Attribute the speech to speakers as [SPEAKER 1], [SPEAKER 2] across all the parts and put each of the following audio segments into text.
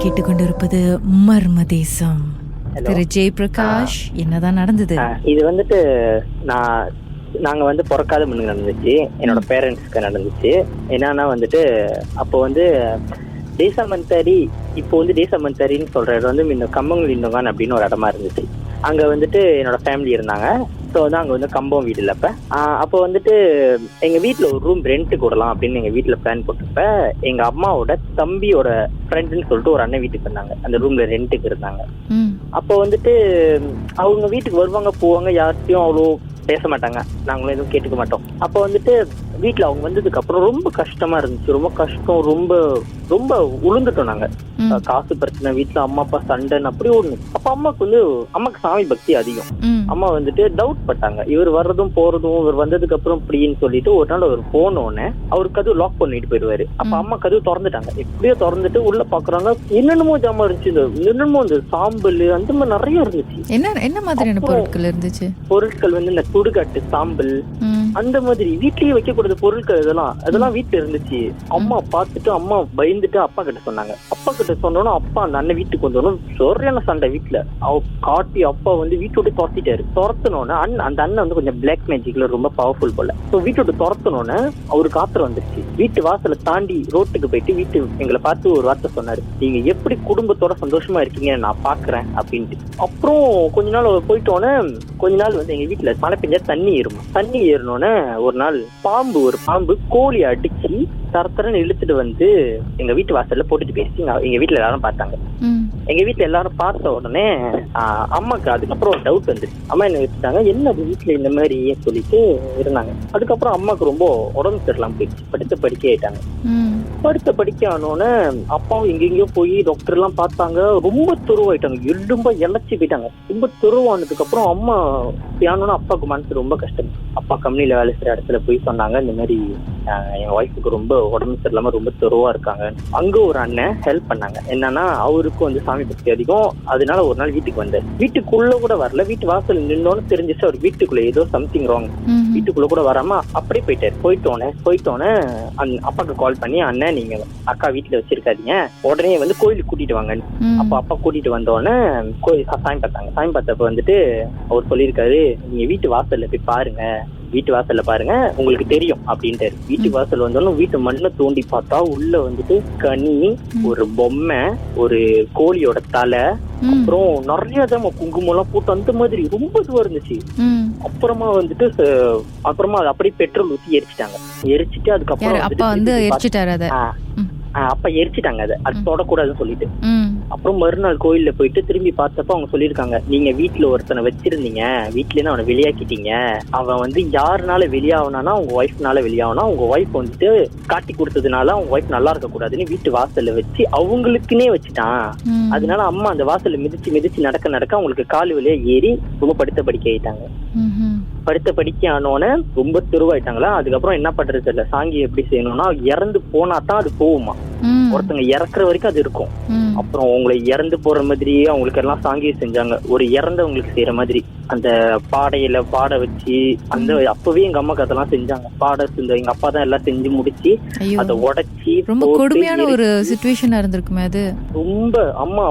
[SPEAKER 1] கேட்டுக்கொண்டிருப்பது மர்ம தேசம். திரு ஜெயபிரகாஷ், என்னதான் நடந்தது?
[SPEAKER 2] இது வந்துட்டு நாங்க வந்து பிறக்காத முன்னுக்கு நடந்துச்சு. என்னோட பேரண்ட்ஸ்க்கு நடந்துச்சு. என்னன்னா வந்துட்டு அப்போ வந்து தேசமந்தாரி, இப்போ வந்து தேசமந்தாரின்னு சொல்ற இடம் வந்து முன்ன கம்பங்குளிந்தோங்கான் அப்படின்னு ஒரு இடமா இருந்துச்சு. அங்க வந்துட்டு என்னோட ஃபேமிலி இருந்தாங்க. ஸோ வந்து அங்கே வந்து கம்பம் வீடு இல்லை. அப்போ வந்துட்டு எங்கள் வீட்டில் ஒரு ரூம் ரெண்ட்டுக்கு விடலாம் அப்படின்னு எங்கள் வீட்டில் பிளான் போட்டிருப்ப எங்கள் அம்மாவோட தம்பியோட ஃப்ரெண்டுன்னு சொல்லிட்டு ஒரு அண்ணன் வீட்டுக்கு இருந்தாங்க. அந்த ரூம்ல ரெண்ட்டுக்கு இருந்தாங்க. அப்போ வந்துட்டு அவங்க வீட்டுக்கு வருவாங்க போவாங்க, யார்கிட்டையும் அவ்வளோ பேச மாட்டாங்க, நாங்களும் எதுவும் கேட்டுக்க மாட்டோம். அப்போ வந்துட்டு வீட்டில் அவங்க வந்ததுக்கு அப்புறம் ரொம்ப கஷ்டமா இருந்துச்சு. ரொம்ப கஷ்டம், ரொம்ப ரொம்ப உளுந்துட்டோம் நாங்க. காசு பிரச்சனை, வீட்டுல அம்மா அப்பா சண்டைன்னு அப்படி ஒண்ணு. அப்ப அம்மாக்கு சாமி பக்தி அதிகம். அம்மா வந்துட்டு டவுட் பட்டாங்க, இவர் வர்றதும் போறதும், இவர் வந்ததுக்கு அப்புறம் இப்படின்னு சொல்லிட்டு ஒரு நாள் அவர் போனோன்னு அவர் கதவு லாக் பண்ணிட்டு போயிடுவாரு. அப்ப அம்மா கதவு திறந்துட்டாங்க. எப்படியோ திறந்துட்டு உள்ள பாக்குறாங்க, என்னென்னமோ ஜாமான் இருந்துச்சு. என்னென்னமோ இந்த சாம்பல் அந்த மாதிரி நிறைய இருந்துச்சு.
[SPEAKER 1] என்ன மாதிரியான பொருட்கள் இருந்துச்சு?
[SPEAKER 2] பொருட்கள் வந்து இந்த சுடுகாட்டு சாம்பல் அந்த மாதிரி வீட்லயே வைக்கக்கூடிய பொருட்கள் அதெல்லாம் வீட்டுல இருந்துச்சு. அம்மா பார்த்துட்டு அம்மா பயந்துட்டு அப்பா கிட்ட சொன்னாங்க. அப்பா கிட்ட சொன்னோன்னா அப்பா அந்த அண்ணன் வீட்டுக்கு வந்தோன்னு சரியான சண்டை வீட்டுல. காட்டி அப்பா வந்து வீட்டோட துரத்திட்டாரு. துரத்தினோன்னு அந்த அண்ணன் வந்து கொஞ்சம் பிளாக் மேஜிக்ல ரொம்ப பவர்ஃபுல் போல. ஸோ வீட்டோட துரத்தினோன்னு அவருக்கு ஆத்திரம் வந்துருச்சு. வீட்டு வாசலை தாண்டி ரோட்டுக்கு போயிட்டு எங்களை பார்த்து ஒரு வார்த்தை சொன்னாரு, நீங்க எப்படி குடும்பத்தோட சந்தோஷமா இருக்கீங்க நான் பாக்குறேன் அப்படின்ட்டு. அப்புறம் கொஞ்ச நாள் போயிட்டோன்னே கொஞ்ச நாள் வந்து எங்க வீட்டுல மழை பெஞ்சா தண்ணி ஏறணும்னு ஒரு நாள் ஒரு பாம்பு கோழி அடிச்சு தரத்தரன்னு இழுத்துட்டு வந்து எங்க வீட்டு வாசல்ல போட்டுட்டு பேசி எங்க வீட்டுல எல்லாரும் பார்த்தாங்க. எங்க வீட்டுல எல்லாரும் பார்த்த உடனே அம்மாக்கு அதுக்கப்புறம் ஒரு டவுட் வந்துருச்சு. அம்மா என்ன வச்சுட்டாங்க, என்ன வீட்டுல இந்த மாதிரி சொல்லிட்டு இருந்தாங்க. அதுக்கப்புறம் அம்மாக்கு ரொம்ப உடம்பு சரியில்லாம போயிடுச்சு. படிக்க ஆயிட்டாங்க. படிக்க ஆனோன்னு அப்பாவும் எங்கெங்கயோ போய் டாக்டர் எல்லாம் பார்த்தாங்க. ரொம்ப துருவாயிட்டாங்க, எலும்பா இழைச்சி போயிட்டாங்க. ரொம்ப துருவானதுக்கு அப்புறம் அம்மா ஆனோன்னா அப்பாவுக்கு மனசு ரொம்ப கஷ்டம். அப்பா கம்பெனில வேலை செய்யற இடத்துல போய் சொன்னாங்க, இந்த மாதிரி என் ஒய்ஃபுக்கு ரொம்ப உடம்பு சரியில்லாம ரொம்ப துருவா இருக்காங்க. அங்க ஒரு அண்ணன் ஹெல்ப் பண்ணாங்க. என்னன்னா அவருக்கும் வந்து சாமி பக்தி அதிகம். அதனால ஒரு நாள் வீட்டுக்கு வந்தார். வீட்டுக்குள்ள கூட வரல, வீட்டு வாசல் நின்னோன்னு தெரிஞ்சிச்சு அவர் வீட்டுக்குள்ள ஏதோ சம்திங் ராங். வீட்டுக்குள்ள கூட வராம அப்படியே போயிட்டாரு. போயிட்டோன்னே அப்பாக்கு கால் பண்ணி, அண்ணன் நீங்க அக்கா வீட்டுல வச்சிருக்காதீங்க, உடனே வந்து கோயிலுக்கு கூட்டிட்டு வாங்க. அப்பா கூட்டிட்டு வந்தோடனே சாமி பார்த்தப்ப வந்துட்டு அவர் சொல்லியிருக்காரு, நீங்க வீட்டு வாசல்ல போய் பாருங்க, வீட்டு வாசல்ல பாருங்க உங்களுக்கு தெரியும் அப்படின்ட்டாரு. வீட்டு வாசல் வந்தாலும் வீட்டு மண்ணை தோண்டி பார்த்தா உள்ள வந்துட்டு கனி, ஒரு பொம்மை, ஒரு கோழியோட தலை, அப்புறம் நிறைய குங்குமம் எல்லாம் போட்டு அந்த மாதிரி ரொம்ப இதுவா இருந்துச்சு. அப்புறமா வந்துட்டு அது அப்படியே பெட்ரோல் ஊத்தி எரிச்சிட்டு அதுக்கப்புறம் அப்ப எரிச்சிட்டாங்க. அது தொடக்கூடாதுன்னு சொல்லிட்டு. அப்புறம் மறுநாள் கோயில்ல போயிட்டு திரும்பி பார்த்தப்ப அவங்க சொல்லியிருக்காங்க, நீங்க வீட்டுல ஒருத்தனை வச்சிருந்தீங்க, வீட்டுல இருந்து அவனை வெளியாக்கிட்டீங்க. அவன் வந்து யாருனால வெளியாவனானா உங்க ஒய்ஃப்னால வெளியாவனா, உங்க ஒய்ஃப் வந்துட்டு காட்டி கொடுத்ததுனால அவங்க ஒய்ஃப் நல்லா இருக்க கூடாதுன்னு வீட்டு வாசல்ல வச்சு அவங்களுக்குன்னே வச்சுட்டான். அதனால அம்மா அந்த வாசல்ல மிதிச்சு நடக்க அவங்களுக்கு கால் வழியா ஏறி ரொம்ப படிக்க ஆயிட்டாங்க. படிக்க ஆனோன்னு ரொம்ப துருவாயிட்டாங்களா. அதுக்கப்புறம் என்ன பண்றது தெரியல, சாங்கி எப்படி செய்யணும்னா இறந்து போனாதான் அது போகுமா. ஒருத்தங்க இறக்குற வரைக்கும் அது இருக்கும். அப்புறம் அவங்களை இறந்து போற மாதிரியே அவங்களுக்கு எல்லாம் சாங்கி செஞ்சாங்க. ஒரு இறந்தவங்களுக்கு செய்யற மாதிரி அந்த பாடையில பாட வச்சு அப்பவே எங்க அம்மாக்கு அதெல்லாம் செஞ்சாங்க. எங்க அப்பா தான் எல்லாம் செஞ்சு முடிச்சு அதை உடைச்சி.
[SPEAKER 1] ரொம்ப கொடுமையான ஒரு சிச்சுவேஷனா இருந்திருக்குமே அது.
[SPEAKER 2] ரொம்ப அம்மா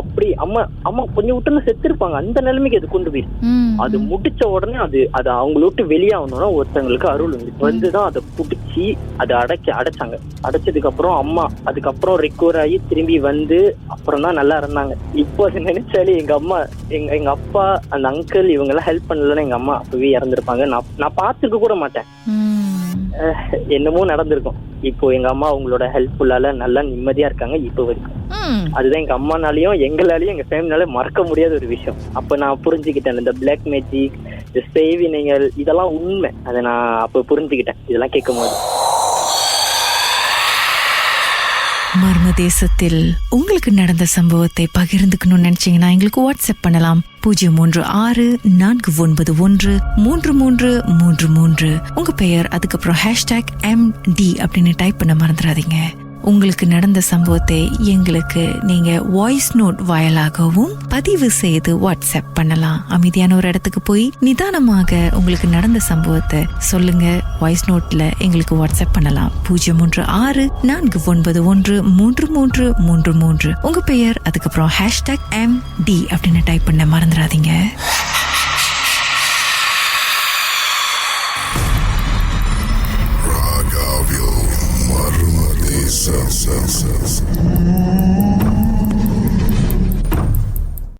[SPEAKER 2] கொஞ்சம் விட்டு செத்துருப்பாங்க. அந்த நிலைமைக்கு அது கொண்டு போயிருக்கு. அது முடிச்ச உடனே அது அவங்கள விட்டு வெளியாகணும்னா ஒருத்தவங்களுக்கு அருள் வந்துதான் அதை பிடிச்சி அதை அடைச்சாங்க. அடைச்சதுக்கு அப்புறம் அம்மா அதுக்கப்புறம் ரெக்கவர் ஆகி திரும்பி வந்து அப்புறம் தான் நல்லா இருந்தாங்க. இப்போ அதை நினைச்சாலே எங்க அப்பா அந்த அங்கிள் இவங்க எல்லாம் ஹெல்ப் பண்ணலன்னா எங்க அம்மா அப்பவே இறந்துருப்பாங்க. நான் பார்த்துக்க கூட மாட்டேன். என்னமோ நடந்திருக்கும். இப்போ எங்க அம்மா அவங்களோட ஹெல்ப்ஃபுல்லால நல்லா நிம்மதியா இருக்காங்க இப்போ வரைக்கும். அதுதான் எங்க அம்மானாலையும் எங்களாலையும் எங்க ஃபேமிலினால மறக்க முடியாத ஒரு விஷயம். அப்ப நான் புரிஞ்சுக்கிட்டேன், இந்த பிளாக் மேஜிக், இந்த செய்வினைகள் இதெல்லாம் உண்மை. அதை நான் அப்ப புரிஞ்சுக்கிட்டேன் இதெல்லாம் கேட்கும் போது.
[SPEAKER 1] மர்ம தேசத்தில் உங்களுக்கு நடந்த சம்பவத்தை பகிர்ந்துக்கணும்னு நினைச்சீங்கன்னா எங்களுக்கு வாட்ஸ்அப் பண்ணலாம். 0361913333. உங்க பெயர் அதுக்கப்புறம் #MD அப்படின்னு டைப் பண்ண மறந்துடாதீங்க. உங்களுக்கு நடந்த சம்பவத்தை எங்களுக்கு நீங்க வாய்ஸ் நோட் வாயிலாகவும் பதிவு செய்து வாட்ஸ்அப் பண்ணலாம். அமைதியான ஒரு இடத்துக்கு போய் நிதானமாக உங்களுக்கு நடந்த சம்பவத்தை சொல்லுங்க. வாய்ஸ் நோட்ல எங்களுக்கு வாட்ஸ்அப் பண்ணலாம். 0364913333. உங்க பெயர், அதுக்கப்புறம் #MD அப்படின்னு டைப் பண்ண மறந்துடாதீங்க.
[SPEAKER 3] Ragavil Marmadesa.